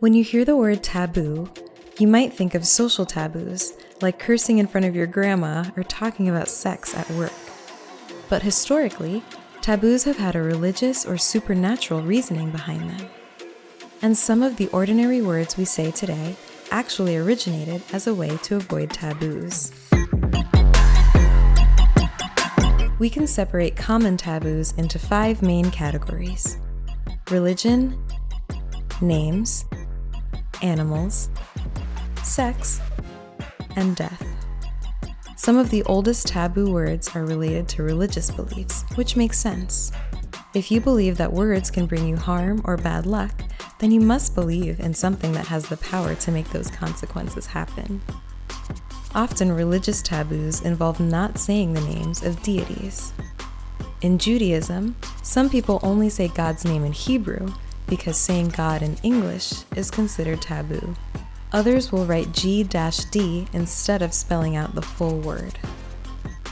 When you hear the word taboo, you might think of social taboos, like cursing in front of your grandma or talking about sex at work. But historically, taboos have had a religious or supernatural reasoning behind them. And some of the ordinary words we say today actually originated as a way to avoid taboos. We can separate common taboos into 5 main categories: religion, names, animals, sex, and death. Some of the oldest taboo words are related to religious beliefs, which makes sense. If you believe that words can bring you harm or bad luck, then you must believe in something that has the power to make those consequences happen. Often religious taboos involve not saying the names of deities. In Judaism, some people only say God's name in Hebrew because saying God in English is considered taboo. Others will write G-D instead of spelling out the full word.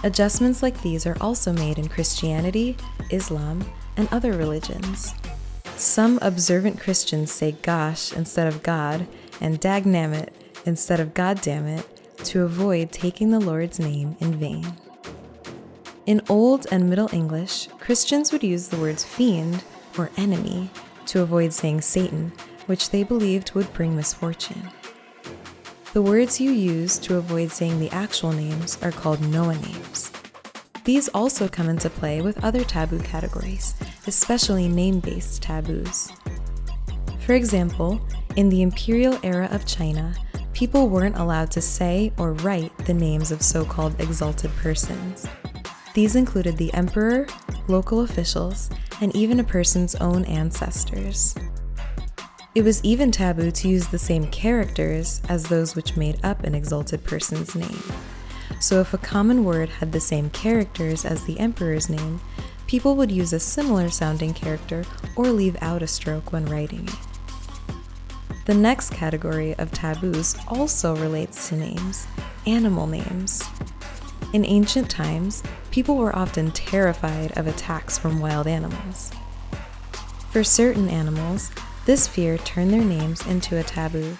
Adjustments like these are also made in Christianity, Islam, and other religions. Some observant Christians say gosh instead of God and dagnammit instead of goddammit to avoid taking the Lord's name in vain. In Old and Middle English, Christians would use the words fiend or enemy to avoid saying Satan, which they believed would bring misfortune. The words you use to avoid saying the actual names are called Noah names. These also come into play with other taboo categories, especially name-based taboos. For example, in the imperial era of China, people weren't allowed to say or write the names of so-called exalted persons. These included the emperor, local officials, and even a person's own ancestors. It was even taboo to use the same characters as those which made up an exalted person's name. So if a common word had the same characters as the emperor's name, people would use a similar sounding character or leave out a stroke when writing it. The next category of taboos also relates to names, animal names. In ancient times, people were often terrified of attacks from wild animals. For certain animals, this fear turned their names into a taboo.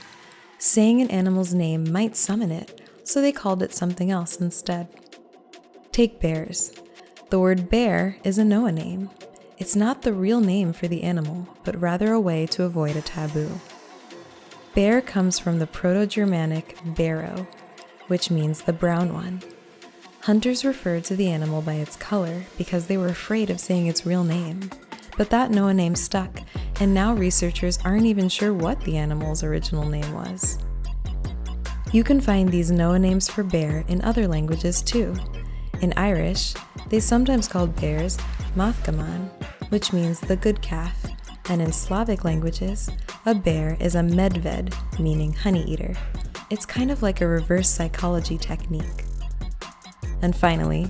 Saying an animal's name might summon it, so they called it something else instead. Take bears. The word bear is a Noah name. It's not the real name for the animal, but rather a way to avoid a taboo. Bear comes from the Proto-Germanic barrow, which means the brown one. Hunters referred to the animal by its color because they were afraid of saying its real name. But that Noah name stuck, and now researchers aren't even sure what the animal's original name was. You can find these Noah names for bear in other languages too. In Irish, they sometimes called bears Mathgaman, which means the good calf, and in Slavic languages, a bear is a medved, meaning honey eater. It's kind of like a reverse psychology technique. And finally,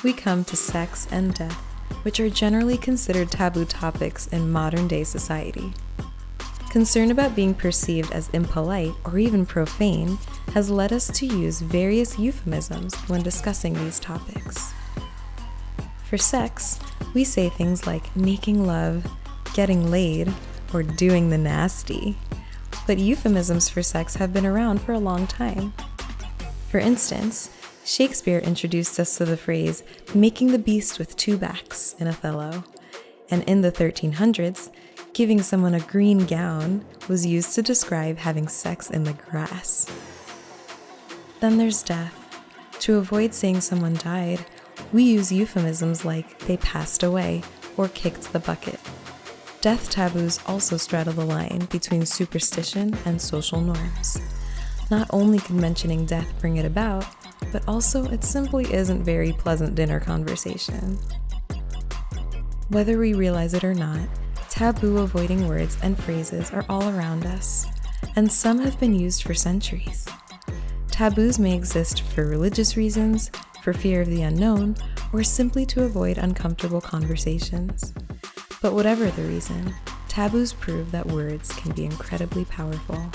we come to sex and death, which are generally considered taboo topics in modern-day society. Concern about being perceived as impolite or even profane has led us to use various euphemisms when discussing these topics. For sex, we say things like making love, getting laid, or doing the nasty. But euphemisms for sex have been around for a long time. For instance, Shakespeare introduced us to the phrase, making the beast with 2 backs in Othello. And in the 1300s, giving someone a green gown was used to describe having sex in the grass. Then there's death. To avoid saying someone died, we use euphemisms like they passed away or kicked the bucket. Death taboos also straddle the line between superstition and social norms. Not only can mentioning death bring it about, but also it simply isn't very pleasant dinner conversation. Whether we realize it or not, taboo avoiding words and phrases are all around us, and some have been used for centuries. Taboos may exist for religious reasons, for fear of the unknown, or simply to avoid uncomfortable conversations. But whatever the reason, taboos prove that words can be incredibly powerful.